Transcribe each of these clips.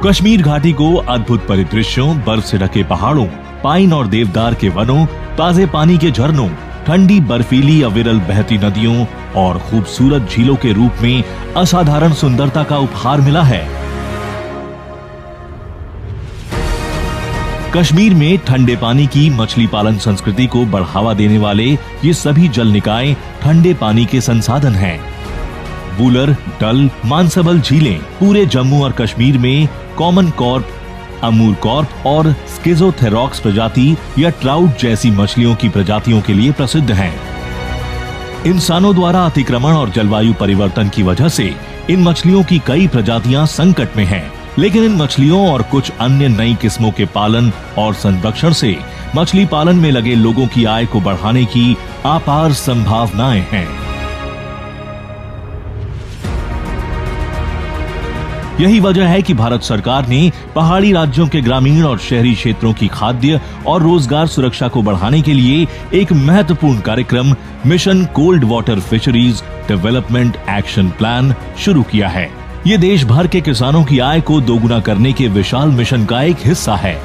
कश्मीर घाटी को अद्भुत परिदृश्यों, बर्फ से ढके पहाड़ों, पाइन और देवदार के वनों, ताजे पानी के झरनों, ठंडी बर्फीली अविरल बहती नदियों और खूबसूरत झीलों के रूप में असाधारण सुंदरता का उपहार मिला है। कश्मीर में ठंडे पानी की मछली पालन संस्कृति को बढ़ावा देने वाले ये सभी जल निकाय ठंडे पानी के संसाधन हैं। वूलर, डल, मानसबल झीलें पूरे जम्मू और कश्मीर में कॉमन कॉर्प, अमूर कॉर्प और स्किज़ोथेरॉक्स प्रजाति या ट्राउट जैसी मछलियों की प्रजातियों के लिए प्रसिद्ध हैं। इंसानों द्वारा अतिक्रमण और जलवायु परिवर्तन की वजह से इन मछलियों की कई प्रजातियां संकट में हैं, लेकिन इन मछलियों और कुछ अन्य नई किस्मों के पालन और संरक्षण से मछली पालन में लगे लोगों की आय को बढ़ाने की अपार संभावनाएं हैं। यही वजह है कि भारत सरकार ने पहाड़ी राज्यों के ग्रामीण और शहरी क्षेत्रों की खाद्य और रोजगार सुरक्षा को बढ़ाने के लिए एक महत्वपूर्ण कार्यक्रम mission cold water fisheries development action plan शुरू किया है। ये देश भर के किसानों की आय को दोगुना करने के विशाल मिशन का एक हिस्सा है।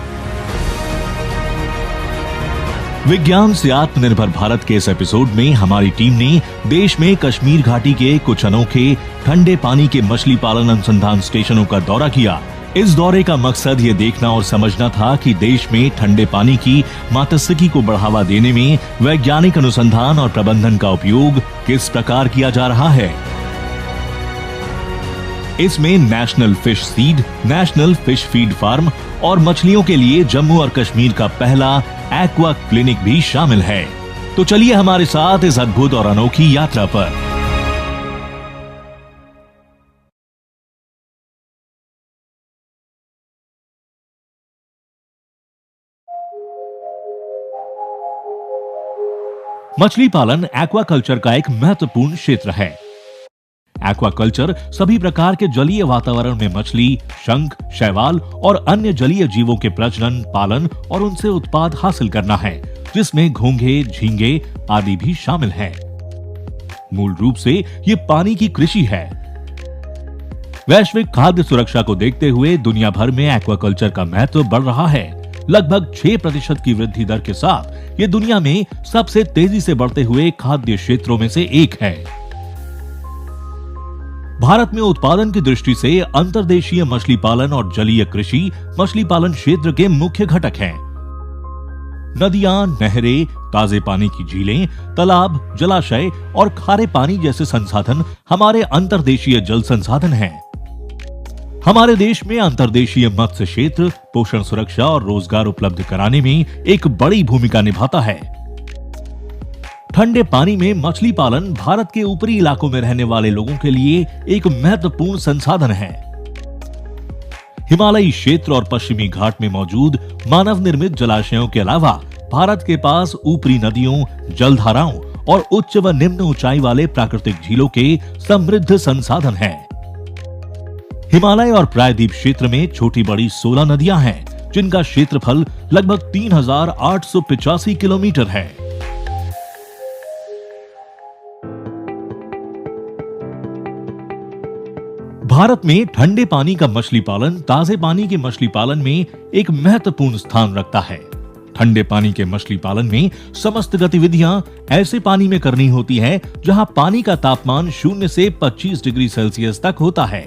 विज्ञान से आत्मनिर्भर भारत के इस एपिसोड में हमारी टीम ने देश में कश्मीर घाटी के कुछ अनोखे ठंडे पानी के मछली पालन अनुसंधान स्टेशनों का दौरा किया। इस दौरे का मकसद ये देखना और समझना था कि देश में ठंडे पानी की मात्स्यिकी को बढ़ावा देने में वैज्ञानिक अनुसंधान और प्रबंधन का उपयोग किस प्रकार किया जा रहा है। इसमें national fish seed, national fish feed farm और मछलियों के लिए जम्मू और कश्मीर का पहला एक्वा क्लिनिक भी शामिल है। तो चलिए हमारे साथ इस अद्भुत और अनोखी यात्रा पर। मछली पालन एक्वाकल्चर का एक महत्वपूर्ण क्षेत्र है। एक्वाकल्चर सभी प्रकार के जलीय वातावरण में मछली, शंख, शैवाल और अन्य जलीय जीवों के प्रजनन, पालन और उनसे उत्पाद हासिल करना है, जिसमें घोंघे, झींगे आदि भी शामिल हैं। मूल रूप से ये पानी की कृषि है। वैश्विक खाद्य सुरक्षा को देखते हुए दुनिया भर में एक्वाकल्चर का महत्व बढ़ रहा है। लगभग 6% की वृद्धि दर के साथ ये दुनिया में सबसे तेजी से बढ़ते हुए खाद्य क्षेत्रों में से एक है। भारत में उत्पादन की दृष्टि से अंतर्देशीय मछली पालन और जलीय कृषि मछली पालन क्षेत्र के मुख्य घटक हैं। नदियां, नहरें, ताजे पानी की झीलें, तालाब, जलाशय और खारे पानी जैसे संसाधन हमारे अंतर्देशीय जल संसाधन हैं। हमारे देश में अंतर्देशीय मत्स्य क्षेत्र पोषण, सुरक्षा और रोजगार उपलब्ध कराने में एक बड़ी भूमिका निभाता है। ठंडे पानी में मछली पालन भारत के ऊपरी इलाकों में रहने वाले लोगों के लिए एक महत्वपूर्ण संसाधन है। हिमालयी क्षेत्र और पश्चिमी घाट में मौजूद मानव निर्मित जलाशयों के अलावा भारत के पास ऊपरी नदियों, जलधाराओं और उच्च व निम्न ऊंचाई वाले प्राकृतिक झीलों के समृद्ध संसाधन हैं। हिमालय और प्रायद्वीप क्षेत्र में छोटी बड़ी 16 नदियां हैं, जिनका क्षेत्रफल लगभग 3885 किलोमीटर है। भारत में ठंडे पानी का मछली पालन ताजे पानी के मछली पालन में एक महत्वपूर्ण स्थान रखता है। ठंडे पानी के मछली पालन में समस्त गतिविधियां ऐसे पानी में करनी होती है जहां पानी का तापमान 0 से 25 डिग्री सेल्सियस तक होता है।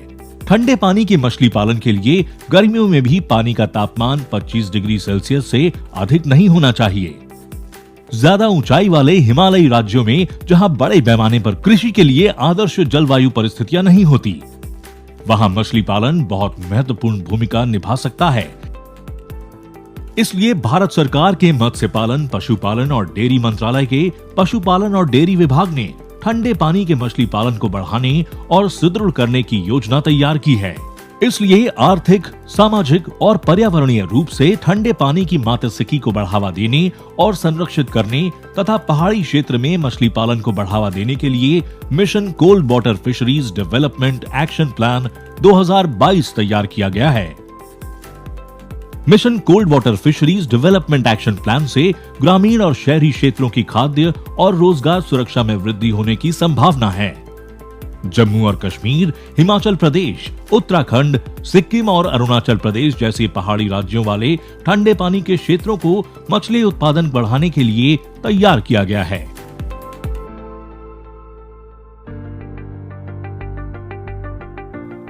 ठंडे पानी के मछली पालन के लिए गर्मियों में भी पानी का तापमान 25 डिग्री सेल्सियस से अधिक नहीं होना चाहिए। ज्यादा ऊंचाई वाले हिमालयी राज्यों में जहां बड़े पैमाने पर कृषि के लिए आदर्श जलवायु परिस्थितियां नहीं होती, वहां मछली पालन बहुत महत्वपूर्ण भूमिका निभा सकता है। इसलिए भारत सरकार के मत्स्य पालन, पशुपालन और डेयरी मंत्रालय के पशुपालन और डेयरी विभाग ने ठंडे पानी के मछली पालन को बढ़ाने और सुदृढ़ करने की योजना तैयार की है। इसलिए आर्थिक, सामाजिक और पर्यावरणीय रूप से ठंडे पानी की मात्स्यिकी को बढ़ावा देने और संरक्षित करने तथा पहाड़ी क्षेत्र में मछली पालन को बढ़ावा देने के लिए mission cold water fisheries development action plan 2022 तैयार किया गया है। Mission cold water fisheries development action plan से ग्रामीण और शहरी क्षेत्रों की खाद्य और रोजगार सुरक्षा में वृद्धि होने की संभावना है। जम्मू और कश्मीर, हिमाचल प्रदेश, उत्तराखंड, सिक्किम और अरुणाचल प्रदेश जैसे पहाड़ी राज्यों वाले ठंडे पानी के क्षेत्रों को मछली उत्पादन बढ़ाने के लिए तैयार किया गया है।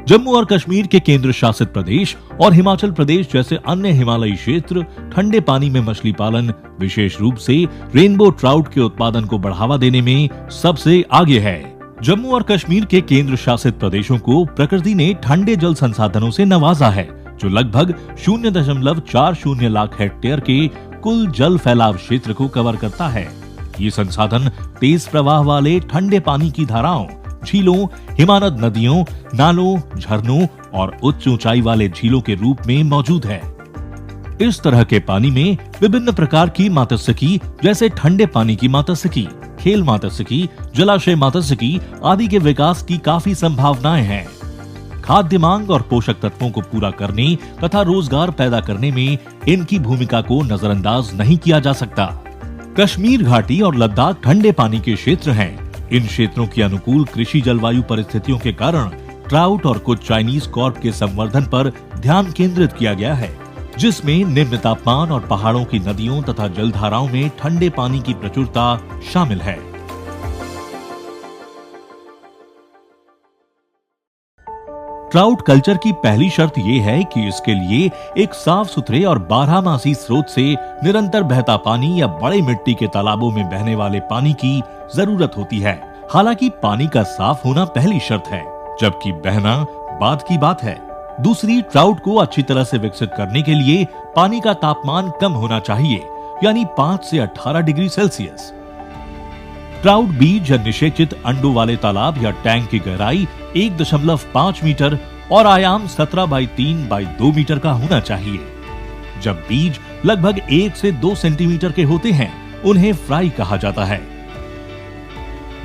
जम्मू और कश्मीर के केंद्र शासित प्रदेश और हिमाचल प्रदेश जैसे अन्य हिमालयी क्षेत्र ठंडे पानी में मछली पालन, विशेष रूप से रेनबो ट्राउट के उत्पादन को बढ़ावा देने में सबसे आगे है। जम्मू और कश्मीर के केंद्र शासित प्रदेशों को प्रकृति ने ठंडे जल संसाधनों से नवाजा है, जो लगभग 0.40 लाख हेक्टेयर के कुल जल फैलाव क्षेत्र को कवर करता है। ये संसाधन तेज प्रवाह वाले ठंडे पानी की धाराओं, झीलों, हिमानद नदियों, नालों, झरनों और उच्च ऊंचाई वाले झीलों के रूप में मौजूद है। इस तरह के पानी में विभिन्न प्रकार की मात्स्यिकी जैसे ठंडे पानी की मात्स्यिकी, खेल मात्स्यिकी, जलाशय मात्स्यिकी आदि के विकास की काफी संभावनाएं हैं। खाद्य मांग और पोषक तत्वों को पूरा करने तथा रोजगार पैदा करने में इनकी भूमिका को नजरअंदाज नहीं किया जा सकता। कश्मीर घाटी और लद्दाख ठंडे पानी के क्षेत्र हैं। इन क्षेत्रों की अनुकूल कृषि जलवायु परिस्थितियों के कारण ट्राउट और कुछ चाइनीज कॉर्प के संवर्धन पर ध्यान केंद्रित किया गया है, जिसमें निम्न तापमान और पहाड़ों की नदियों तथा जलधाराओं में ठंडे पानी की प्रचुरता शामिल है। ट्राउट कल्चर की पहली शर्त यह है कि इसके लिए एक साफ सुथरे और बारहमासी स्रोत से निरंतर बहता पानी या बड़े मिट्टी के तालाबों में बहने वाले पानी की जरूरत होती है। हालांकि पानी का साफ होना पहली शर्त है, जबकि बहना बाद की बात है। दूसरी, ट्राउट को अच्छी तरह से विकसित करने के लिए पानी का तापमान कम होना चाहिए, यानी 5 से 18 डिग्री सेल्सियस। ट्राउट बीज या निषेचित अंडों वाले तालाब या टैंक की गहराई 1.5 मीटर और आयाम 17x3x2 मीटर का होना चाहिए। जब बीज लगभग 1 से 2 सेंटीमीटर के होते हैं, उन्हें फ्राई कहा जाता है।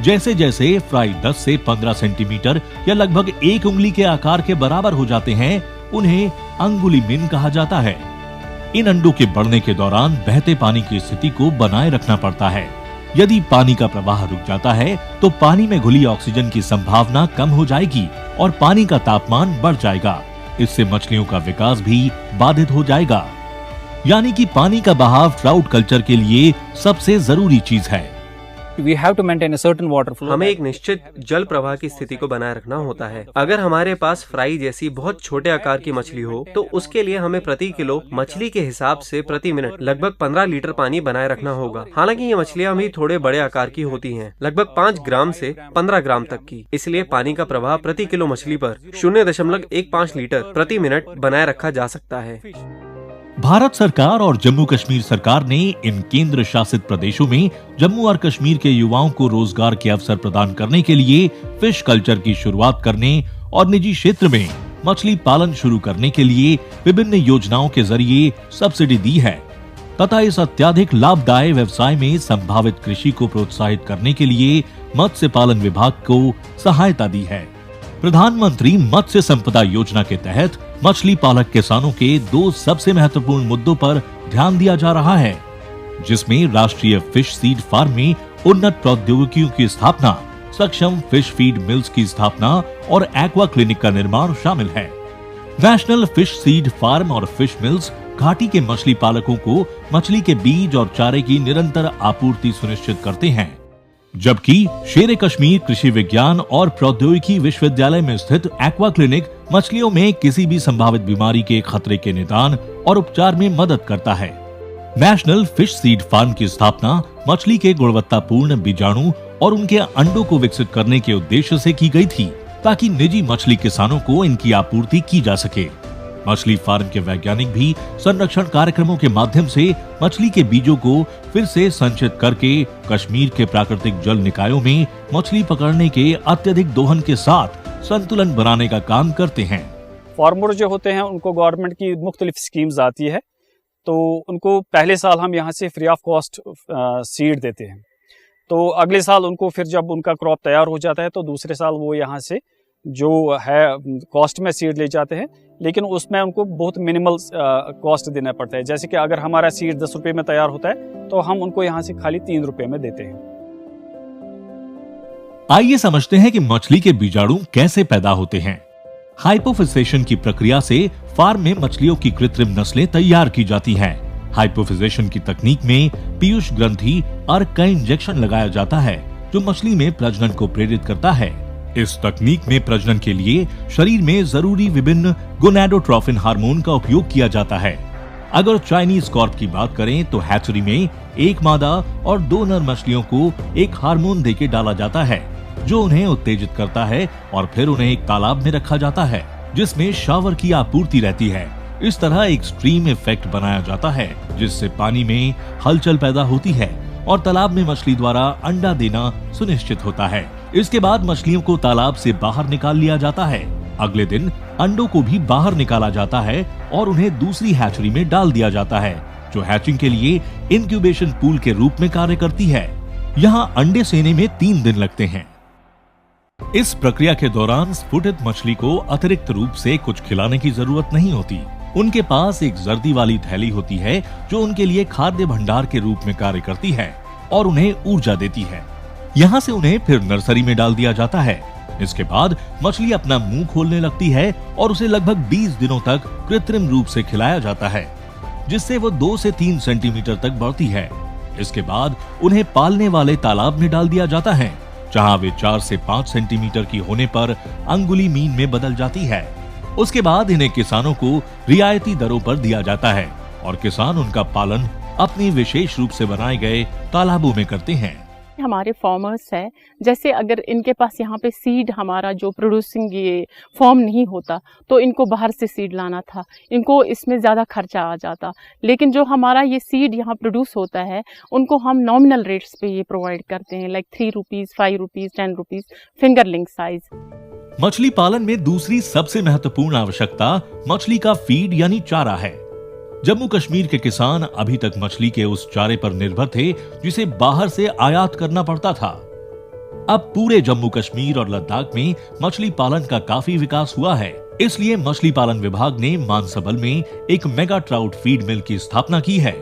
जैसे जैसे फ्राई 10 से 15 सेंटीमीटर या लगभग 1 उंगली के आकार के बराबर हो जाते हैं, उन्हें अंगुली मिन कहा जाता है। इन अंडों के बढ़ने के दौरान बहते पानी की स्थिति को बनाए रखना पड़ता है। यदि पानी का प्रवाह रुक जाता है तो पानी में घुली ऑक्सीजन की संभावना कम हो जाएगी और पानी का तापमान बढ़ जाएगा। इससे मछलियों का विकास भी बाधित हो जाएगा। यानी कि पानी का बहाव ट्राउट कल्चर के लिए सबसे जरूरी चीज है। We have to maintain a certain water flow. हमें एक निश्चित जल प्रवाह की स्थिति को बनाए रखना होता है। अगर हमारे पास फ्राई जैसी बहुत छोटे आकार की मछली हो तो उसके लिए हमें प्रति किलो मछली के हिसाब से प्रति मिनट लगभग 15 लीटर पानी बनाए रखना होगा। हालांकि ये मछलियाँ भी थोड़े बड़े आकार की होती हैं, लगभग 5 ग्राम से 15 ग्राम तक की। इसलिए पानी का प्रवाह प्रति किलो मछली पर 0.15 लीटर प्रति मिनट बनाए रखा जा सकता है। भारत सरकार और जम्मू कश्मीर सरकार ने इन केंद्र शासित प्रदेशों में जम्मू और कश्मीर के युवाओं को रोजगार के अवसर प्रदान करने के लिए फिश कल्चर की शुरुआत करने और निजी क्षेत्र में मछली पालन शुरू करने के लिए विभिन्न योजनाओं के जरिए सब्सिडी दी है तथा इस अत्यधिक लाभदायक व्यवसाय में संभावित कृषि को प्रोत्साहित करने के लिए मत्स्य पालन विभाग को सहायता दी है। प्रधानमंत्री मत्स्य संपदा योजना के तहत मछली पालक किसानों के 2 सबसे महत्वपूर्ण मुद्दों पर ध्यान दिया जा रहा है, जिसमें राष्ट्रीय फिश सीड फार्म में उन्नत प्रौद्योगिकियों की स्थापना, सक्षम फिश फीड मिल्स की स्थापना और एक्वा क्लिनिक का निर्माण शामिल है। नेशनल फिश सीड फार्म और फिश मिल्स घाटी के मछली पालकों को मछली के बीज और चारे की निरंतर आपूर्ति सुनिश्चित करते हैं, जबकि शेर कश्मीर कृषि विज्ञान और प्रौद्योगिकी विश्वविद्यालय में स्थित एक्वा क्लिनिक मछलियों में किसी भी संभावित बीमारी के खतरे के निदान और उपचार में मदद करता है। नेशनल फिश सीड फार्म की स्थापना मछली के गुणवत्तापूर्ण बीजाणु और उनके अंडों को विकसित करने के उद्देश्य से की गई थी, ताकि निजी मछली किसानों को इनकी आपूर्ति की जा सके। मछली फार्म के वैज्ञानिक भी संरक्षण कार्यक्रमों के माध्यम से मछली के बीजों को फिर से संचित करके कश्मीर के प्राकृतिक जल निकायों में मछली पकड़ने के अत्यधिक दोहन के साथ संतुलन बनाने का काम करते हैं। फार्मर जो होते हैं उनको गवर्नमेंट की मुख्तलिफ स्कीम्स आती है, तो उनको पहले साल हम यहाँ से फ्री ऑफ कॉस्ट सीड देते हैं। तो अगले साल उनको फिर जब उनका क्रॉप तैयार हो जाता है तो दूसरे साल वो यहाँ से जो है कॉस्ट में सीड ले जाते हैं, लेकिन उसमें उनको बहुत मिनिमल कॉस्ट देना पड़ता है। जैसे कि अगर हमारा सीड 10 रुपये में तैयार होता है तो हम उनको यहाँ से खाली 3 रुपये में देते हैं। आइए समझते हैं कि मछली के बीजाणु कैसे पैदा होते हैं। हाइपोफिसेशन की प्रक्रिया से फार्म में मछलियों की कृत्रिम नस्लें तैयार की जाती हैं। हाइपोफिसेशन की तकनीक में पीयूष ग्रंथि अर्क का इंजेक्शन लगाया जाता है जो मछली में प्रजनन को प्रेरित करता है। इस तकनीक में प्रजनन के लिए शरीर में जरूरी विभिन्न गोनाडोट्रोफिन हार्मोन का उपयोग किया जाता है। अगर चाइनीज कॉर्प की बात करें तो हैचरी में एक मादा और 2 नर मछलियों को एक हार्मोन देके डाला जाता है जो उन्हें उत्तेजित करता है और फिर उन्हें एक तालाब में रखा जाता है जिसमें शावर की आपूर्ति रहती है। इस तरह एक स्ट्रीम इफेक्ट बनाया जाता है जिससे पानी में हलचल पैदा होती है और तालाब में मछली द्वारा अंडा देना सुनिश्चित होता है। इसके बाद मछलियों को तालाब से बाहर निकाल लिया जाता है। अगले दिन अंडों को भी बाहर निकाला जाता है और उन्हें दूसरी हैचरी में डाल दिया जाता है जो हैचिंग के लिए इंक्यूबेशन पूल के रूप में कार्य करती है। यहाँ अंडे सेने में 3 दिन लगते हैं। इस प्रक्रिया के दौरान स्फुटित मछली को अतिरिक्त रूप से कुछ खिलाने की जरूरत नहीं होती। उनके पास एक जर्दी वाली थैली होती है जो उनके लिए खाद्य भंडार के रूप में कार्य करती है और उन्हें ऊर्जा देती है। यहाँ से उन्हें फिर नर्सरी में डाल दिया जाता है। इसके बाद मछली अपना मुंह खोलने लगती है और उसे लगभग 20 दिनों तक कृत्रिम रूप से खिलाया जाता है जिससे वो 2 से 3 सेंटीमीटर तक बढ़ती है। इसके बाद उन्हें पालने वाले तालाब में डाल दिया जाता है जहाँ वे 4 से 5 सेंटीमीटर की होने पर अंगुली मीन में बदल जाती है। उसके बाद इन्हें किसानों को रियायती दरों पर दिया जाता है और किसान उनका पालन अपनी विशेष रूप से बनाए गए तालाबों में करते हैं। हमारे फार्मर्स है, जैसे अगर इनके पास यहाँ पे सीड हमारा जो प्रोड्यूसिंग ये फॉर्म नहीं होता तो इनको बाहर से सीड लाना था, इनको इसमें ज़्यादा खर्चा आ जाता। लेकिन जो हमारा ये सीड यहाँ प्रोड्यूस होता है उनको हम नॉमिनल रेट्स पे ये प्रोवाइड करते हैं, like 3 rupees, 5 rupees, 10 rupees fingerling size. मछली पालन में दूसरी सबसे महत्वपूर्ण आवश्यकता मछली का फीड यानी चारा है। जम्मू कश्मीर के किसान अभी तक मछली के उस चारे पर निर्भर थे जिसे बाहर से आयात करना पड़ता था। अब पूरे जम्मू कश्मीर और लद्दाख में मछली पालन का काफी विकास हुआ है। इसलिए मछली पालन विभाग ने मानसबल में एक मेगा ट्राउट फीड मिल की स्थापना की है।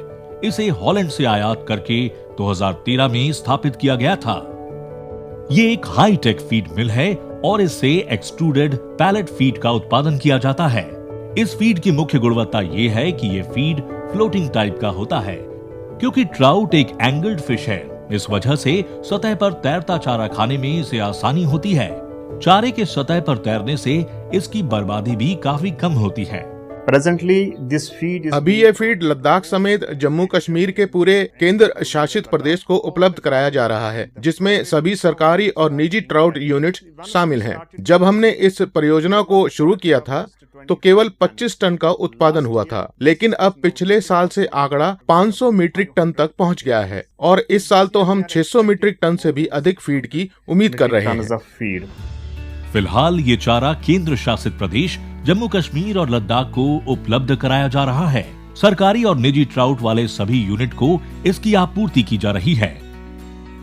इसे हॉलैंड से आयात करके 2013 में स्थापित किया गया था। ये एक हाई टेक फीड मिल है और इससे एक्सट्रूडेड पैलेट फीड का उत्पादन किया जाता है। इस फीड की मुख्य गुणवत्ता ये है कि ये फीड फ्लोटिंग टाइप का होता है। क्योंकि ट्राउट एक एंगल्ड फिश है, इस वजह से सतह पर तैरता चारा खाने में इसे आसानी होती है। चारे के सतह पर तैरने से इसकी बर्बादी भी काफी कम होती है। अभी ये फीड लद्दाख समेत जम्मू कश्मीर के पूरे केंद्र शासित प्रदेश को उपलब्ध कराया जा रहा है, जिसमें सभी सरकारी और निजी ट्राउट यूनिट शामिल हैं। जब हमने इस परियोजना को शुरू किया था तो केवल 25 टन का उत्पादन हुआ था, लेकिन अब पिछले साल से आंकड़ा 500 मीट्रिक टन तक पहुंच गया है और इस साल तो हम 600 मीट्रिक टन से भी अधिक फीड की उम्मीद कर रहे हैं। फिलहाल ये चारा केंद्र शासित प्रदेश जम्मू कश्मीर और लद्दाख को उपलब्ध कराया जा रहा है। सरकारी और निजी ट्राउट वाले सभी यूनिट को इसकी आपूर्ति की जा रही है।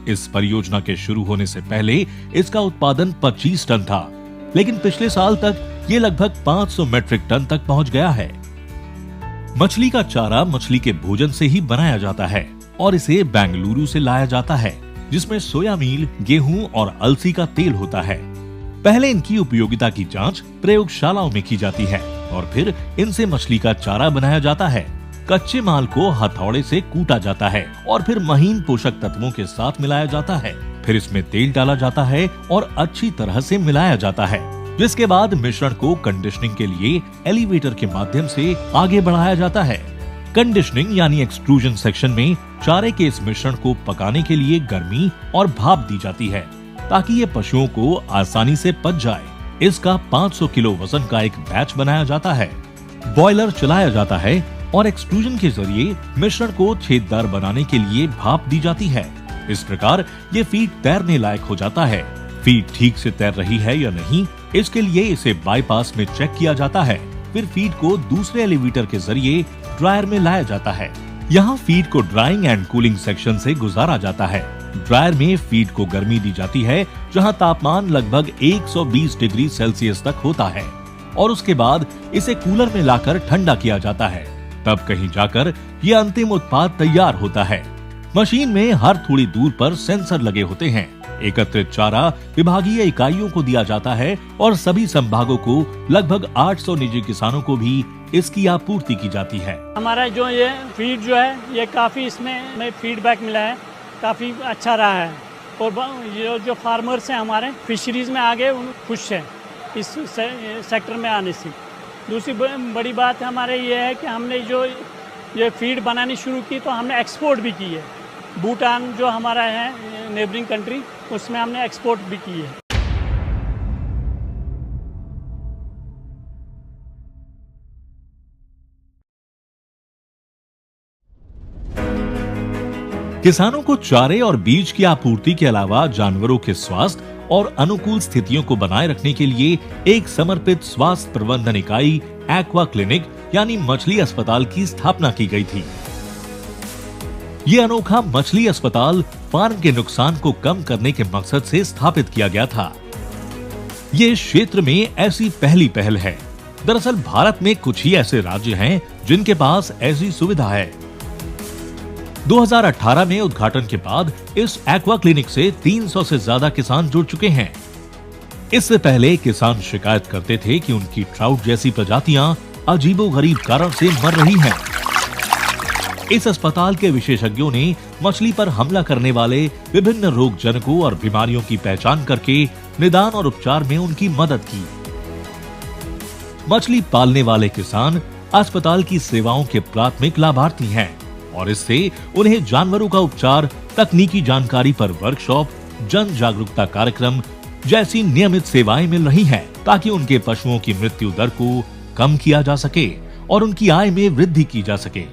इस परियोजना के शुरू होने से पहले इसका उत्पादन 25 टन था, लेकिन पिछले साल तक ये लगभग 500 मीट्रिक टन तक पहुंच गया है। मछली का चारा मछली के भोजन से ही बनाया जाता है और इसे बेंगलुरु से लाया जाता है, जिसमें सोया मील, गेहूं और अलसी का तेल होता है। पहले इनकी उपयोगिता की जांच प्रयोगशालाओं में की जाती है और फिर इनसे मछली का चारा बनाया जाता है। कच्चे माल को हथौड़े से कूटा जाता है और फिर महीन पोषक तत्वों के साथ मिलाया जाता है। फिर इसमें तेल डाला जाता है और अच्छी तरह से मिलाया जाता है, जिसके बाद मिश्रण को कंडीशनिंग के लिए एलिवेटर के माध्यम से आगे बढ़ाया जाता है। कंडीशनिंग यानी एक्सट्रूजन सेक्शन में चारे के इस मिश्रण को पकाने के लिए गर्मी और भाप दी जाती है ताकि ये पशुओं को आसानी से पच जाए। इसका 500 किलो वजन का एक बैच बनाया जाता है। बॉयलर चलाया जाता है और एक्सट्रूजन के जरिए मिश्रण को छेददार बनाने के लिए भाप दी जाती है। इस प्रकार ये फीड तैरने लायक हो जाता है। फीड ठीक से तैर रही है या नहीं, इसके लिए इसे बाईपास में चेक किया जाता है। फिर फीड को दूसरे एलिवेटर के जरिए ड्रायर में लाया जाता है। यहाँ फीड को ड्राइंग एंड कूलिंग सेक्शन से गुजारा जाता है। ड्रायर में फीड को गर्मी दी जाती है, जहाँ तापमान लगभग 120 डिग्री सेल्सियस तक होता है और उसके बाद इसे कूलर में लाकर ठंडा किया जाता है। तब कहीं जाकर ये अंतिम उत्पाद तैयार होता है। मशीन में हर थोड़ी दूर पर सेंसर लगे होते हैं। एकत्रित चारा विभागीय इकाइयों को दिया जाता है और सभी संभागों को लगभग 800 निजी किसानों को भी इसकी आपूर्ति की जाती है। हमारा जो ये फीड जो है ये काफ़ी इसमें हमें फीडबैक मिला है, काफ़ी अच्छा रहा है और जो फार्मर्स हैं हमारे फिशरीज़ में आगे उन खुश हैं इस सेक्टर में आने से। दूसरी बड़ी बात हमारे ये है कि हमने जो ये फीड बनानी शुरू की तो हमने एक्सपोर्ट भी की है। भूटान जो हमारा है नेबरिंग कंट्री, उसमें हमने एक्सपोर्ट भी की है। किसानों को चारे और बीज की आपूर्ति के अलावा जानवरों के स्वास्थ्य और अनुकूल स्थितियों को बनाए रखने के लिए एक समर्पित स्वास्थ्य प्रबंधन इकाई एक्वा क्लिनिक यानी मछली अस्पताल की स्थापना की गई थी। ये अनोखा मछली अस्पताल फार्म के नुकसान को कम करने के मकसद से स्थापित किया गया था। ये क्षेत्र में ऐसी पहली पहल है। दरअसल भारत में कुछ ही ऐसे राज्य हैं जिनके पास ऐसी सुविधा है। 2018 में उद्घाटन के बाद इस एक्वा क्लिनिक से 300 से ज्यादा किसान जुड़ चुके हैं। इससे पहले किसान शिकायत करते थे कि उनकी ट्राउट जैसी प्रजातियां अजीबोगरीब कारण से मर रही हैं। इस अस्पताल के विशेषज्ञों ने मछली पर हमला करने वाले विभिन्न रोग जनकों और बीमारियों की पहचान करके निदान और उपचार में उनकी मदद की। मछली पालने वाले किसान अस्पताल की सेवाओं के प्राथमिक लाभार्थी हैं और इससे उन्हें जानवरों का उपचार, तकनीकी जानकारी पर वर्कशॉप, जन जागरूकता कार्यक्रम जैसी नियमित सेवाएं मिल रही हैं ताकि उनके पशुओं की मृत्यु दर को कम किया जा सके और उनकी आय में वृद्धि की जा सके।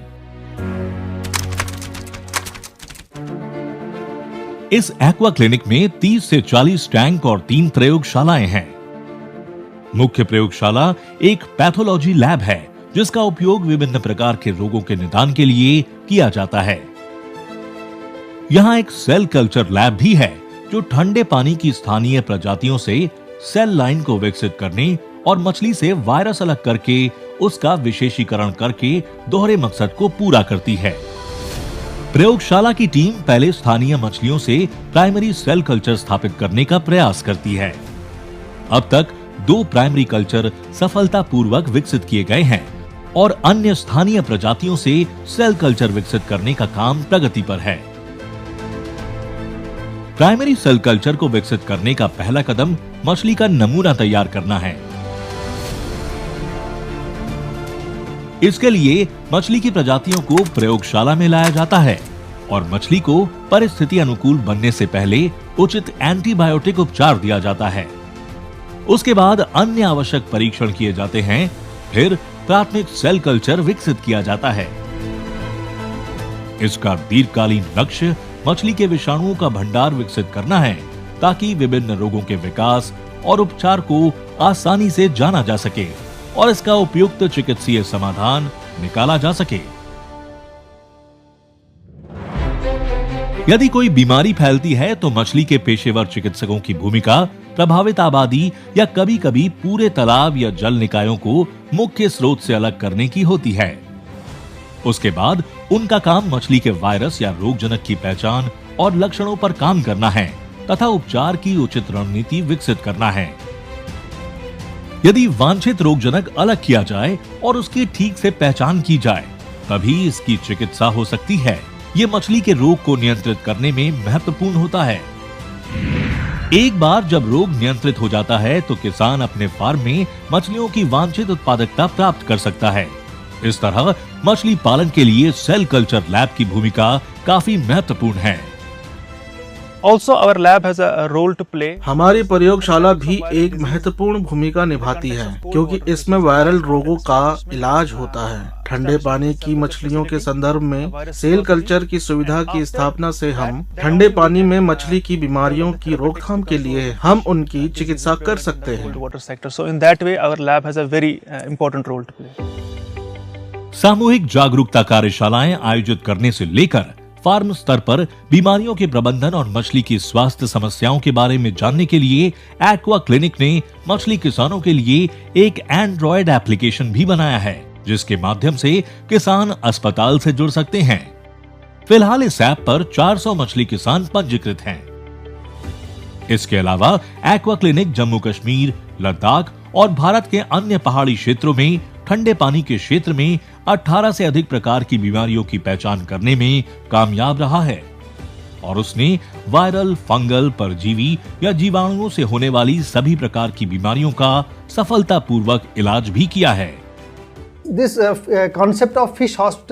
इस एक्वा क्लिनिक में 30 से 40 टैंक और 3 प्रयोगशालाएं हैं। मुख्य प्रयोगशाला एक पैथोलॉजी लैब है जिसका उपयोग विभिन्न प्रकार के रोगों के निदान के लिए किया जाता है। यहाँ एक सेल कल्चर लैब भी है जो ठंडे पानी की स्थानीय प्रजातियों से सेल लाइन को विकसित करने और मछली से वायरस अलग करके उसका विशेषीकरण करके दोहरे मकसद को पूरा करती है। प्रयोगशाला की टीम पहले स्थानीय मछलियों से प्राइमरी सेल कल्चर स्थापित करने का प्रयास करती है। अब तक 2 प्राइमरी कल्चर सफलतापूर्वक विकसित किए गए हैं और अन्य स्थानीय प्रजातियों से सेल कल्चर विकसित करने का काम प्रगति पर है। प्राइमरी सेल कल्चर को विकसित करने का पहला कदम मछली का नमूना तैयार करना है। इसके लिए मछली की प्रजातियों को प्रयोगशाला में लाया जाता है और मछली को परिस्थिति अनुकूल बनने से पहले उचित एंटीबायोटिक उपचार दिया जाता है। उसके बाद अन्य आवश्यक परीक्षण किए जाते हैं। फिर प्राथमिक सेल कल्चर विकसित किया जाता है। इसका दीर्घकालीन लक्ष्य मछली के विषाणुओं का भंडार विकसित करना है ताकि विभिन्न रोगों के विकास और उपचार को आसानी से जाना जा सके और इसका उपयुक्त चिकित्सीय समाधान निकाला जा सके। यदि कोई बीमारी फैलती है तो मछली के पेशेवर चिकित्सकों की भूमिका प्रभावित आबादी या कभी-कभी पूरे तालाब या जल निकायों को मुख्य स्रोत से अलग करने की होती है। उसके बाद उनका काम मछली के वायरस या रोगजनक की पहचान और लक्षणों पर काम करना है तथा उपचार की उचित रणनीति विकसित करना है। यदि वांछित रोगजनक अलग किया जाए और उसकी ठीक से पहचान की जाए तभी इसकी चिकित्सा हो सकती है। ये मछली के रोग को नियंत्रित करने में महत्वपूर्ण होता है। एक बार जब रोग नियंत्रित हो जाता है तो किसान अपने फार्म में मछलियों की वांछित उत्पादकता प्राप्त कर सकता है। इस तरह मछली पालन के लिए सेल कल्चर लैब की भूमिका काफी महत्वपूर्ण है। Also, our lab has a role to play. हमारी प्रयोगशाला भी एक महत्वपूर्ण भूमिका निभाती है क्योंकि इसमें वायरल रोगों का इलाज होता है। ठंडे पानी की मछलियों के संदर्भ में सेल कल्चर की सुविधा की स्थापना से हम ठंडे पानी में मछली की बीमारियों की रोकथाम के लिए हम उनकी चिकित्सा कर सकते हैं। Water sector. So in that way, our lab has a very important role to play. सामूहिक जागरूकता कार्यशालाएं आयोजित करने से लेकर फार्म स्तर पर बीमारियों के प्रबंधन और मछली की स्वास्थ्य समस्याओं के बारे में जानने के लिए एक्वा क्लिनिक ने मछली किसानों के लिए एक एंड्रॉयड एप्लीकेशन भी बनाया है जिसके माध्यम से किसान अस्पताल से जुड़ सकते हैं। फिलहाल इस ऐप पर 400 मछली किसान पंजीकृत हैं। इसके अलावा एक्वा क्लिनिक जम्मू कश्मीर, लद्दाख और भारत के अन्य पहाड़ी क्षेत्रों में ठंडे पानी के क्षेत्र में 18 से अधिक प्रकार की बीमारियों की पहचान करने में कामयाब रहा है और उसने वायरल, फंगल, परजीवी या जीवाणुओं से होने वाली सभी प्रकार की बीमारियों का सफलतापूर्वक इलाज भी किया है।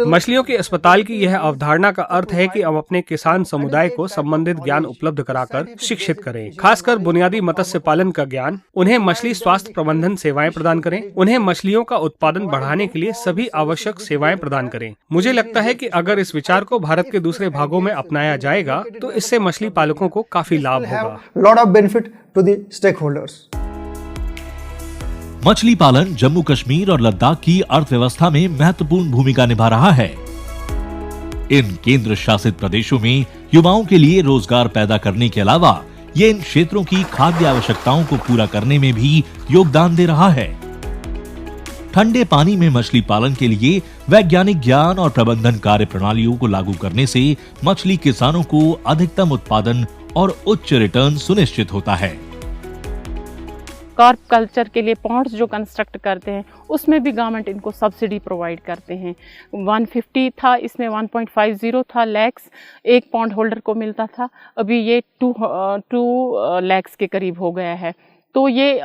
मछलियों के अस्पताल की यह अवधारणा का अर्थ है कि हम अपने किसान समुदाय को संबंधित ज्ञान उपलब्ध कराकर शिक्षित करें, खासकर बुनियादी मत्स्य पालन का ज्ञान, उन्हें मछली स्वास्थ्य प्रबंधन सेवाएं प्रदान करें, उन्हें मछलियों का उत्पादन बढ़ाने के लिए सभी आवश्यक सेवाएं प्रदान करें। मुझे लगता है कि अगर इस विचार को भारत के दूसरे भागों में अपनाया जाएगा तो इससे मछली पालकों को काफी लाभ होगा। मछली पालन जम्मू कश्मीर और लद्दाख की अर्थव्यवस्था में महत्वपूर्ण भूमिका निभा रहा है। इन केंद्र शासित प्रदेशों में युवाओं के लिए रोजगार पैदा करने के अलावा ये इन क्षेत्रों की खाद्य आवश्यकताओं को पूरा करने में भी योगदान दे रहा है। ठंडे पानी में मछली पालन के लिए वैज्ञानिक ज्ञान और प्रबंधन कार्य प्रणालियों को लागू करने से मछली किसानों को अधिकतम उत्पादन और उच्च रिटर्न सुनिश्चित होता है। कार्प कल्चर के लिए पॉन्ड्स जो कंस्ट्रक्ट करते हैं उसमें भी गवर्नमेंट इनको सब्सिडी प्रोवाइड करते हैं। 150 था, इसमें 1.50 था लैक्स एक पॉन्ड होल्डर को मिलता था, अभी ये 2 लैक्स के करीब हो गया है। तो ये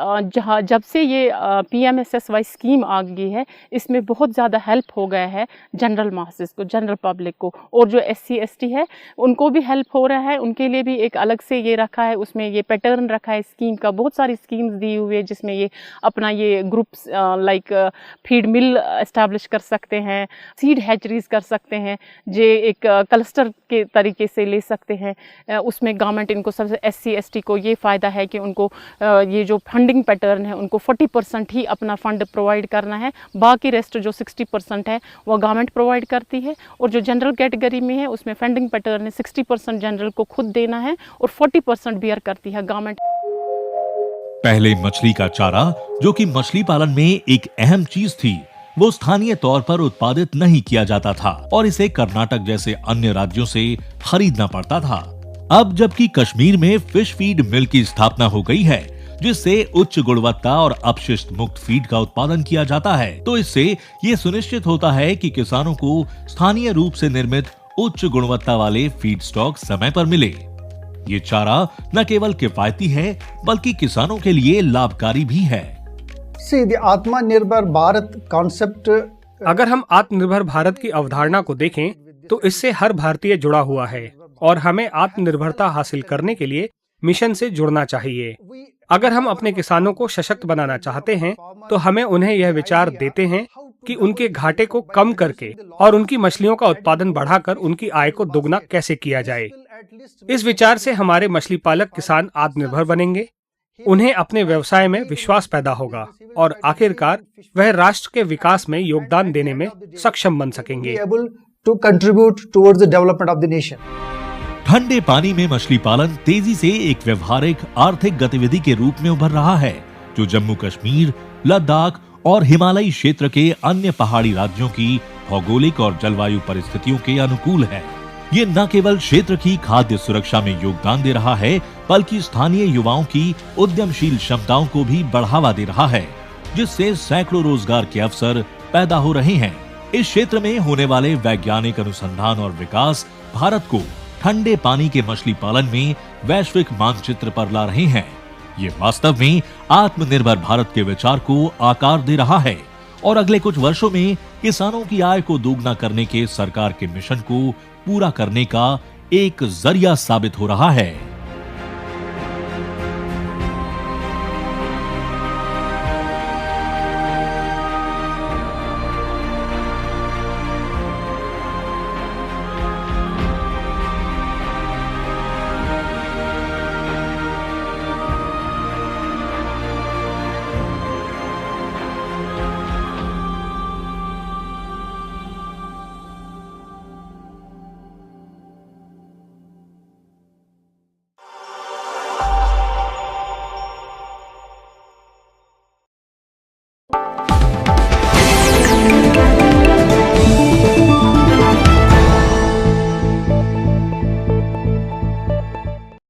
जब से ये PMSSY स्कीम आ गई है इसमें बहुत ज़्यादा हेल्प हो गया है जनरल मासेस को, जनरल पब्लिक को, और जो SC ST है उनको भी हेल्प हो रहा है। उनके लिए भी एक अलग से ये रखा है, उसमें ये पैटर्न रखा है स्कीम का, बहुत सारी स्कीम्स दी हुई है जिसमें ये अपना ये ग्रुप्स लाइक फीड मिल एस्टैब्लिश कर सकते हैं, सीड हैचरीज कर सकते हैं, जो एक क्लस्टर के तरीके से ले सकते हैं। उसमें गवर्नमेंट इनको सबसे SC ST को ये फ़ायदा है कि उनको ये जो फंडिंग पैटर्न है उनको 40% ही अपना फंड प्रोवाइड करना है, बाकी रेस्ट जो 60% है वो गवर्नमेंट प्रोवाइड करती है। और जो जनरल कैटेगरी में है उसमें फंडिंग पैटर्न है 60% जनरल को खुद देना है और 40% बियर करती है गवर्नमेंट। पहले मछली का चारा, जो कि मछली पालन में एक अहम चीज थी, वो स्थानीय तौर पर उत्पादित नहीं किया जाता था और इसे कर्नाटक जैसे अन्य राज्यों से खरीदना पड़ता था। अब जबकि कश्मीर में फिश फीड मिल की स्थापना हो गई है जिससे उच्च गुणवत्ता और अपशिष्ट मुक्त फीड का उत्पादन किया जाता है, तो इससे ये सुनिश्चित होता है कि किसानों को स्थानीय रूप से निर्मित उच्च गुणवत्ता वाले फीड स्टॉक समय पर मिले। ये चारा न केवल किफायती है बल्कि किसानों के लिए लाभकारी भी है। आत्मनिर्भर भारत कॉन्सेप्ट, अगर हम आत्मनिर्भर भारत की अवधारणा को देखें तो इससे हर भारतीय जुड़ा हुआ है और हमें आत्मनिर्भरता हासिल करने के लिए मिशन से जुड़ना चाहिए। अगर हम अपने किसानों को सशक्त बनाना चाहते हैं तो हमें उन्हें यह विचार देते हैं कि उनके घाटे को कम करके और उनकी मछलियों का उत्पादन बढ़ाकर उनकी आय को दोगुना कैसे किया जाए। इस विचार से हमारे मछली पालक किसान आत्मनिर्भर बनेंगे, उन्हें अपने व्यवसाय में विश्वास पैदा होगा और आखिरकार वह राष्ट्र के विकास में योगदान देने में सक्षम बन सकेंगे। ठंडे पानी में मछली पालन तेजी से एक व्यवहारिक आर्थिक गतिविधि के रूप में उभर रहा है, जो जम्मू कश्मीर, लद्दाख और हिमालयी क्षेत्र के अन्य पहाड़ी राज्यों की भौगोलिक और जलवायु परिस्थितियों के अनुकूल है। ये न केवल क्षेत्र की खाद्य सुरक्षा में योगदान दे रहा है बल्कि स्थानीय युवाओं की उद्यमशील क्षमताओं को भी बढ़ावा दे रहा है, जिससे सैकड़ों रोजगार के अवसर पैदा हो रहे हैं। इस क्षेत्र में होने वाले वैज्ञानिक अनुसंधान और विकास भारत को ठंडे पानी के मछली पालन में वैश्विक मानचित्र पर ला रहे हैं। ये वास्तव में आत्मनिर्भर भारत के विचार को आकार दे रहा है और अगले कुछ वर्षों में किसानों की आय को दोगुना करने के सरकार के मिशन को पूरा करने का एक जरिया साबित हो रहा है।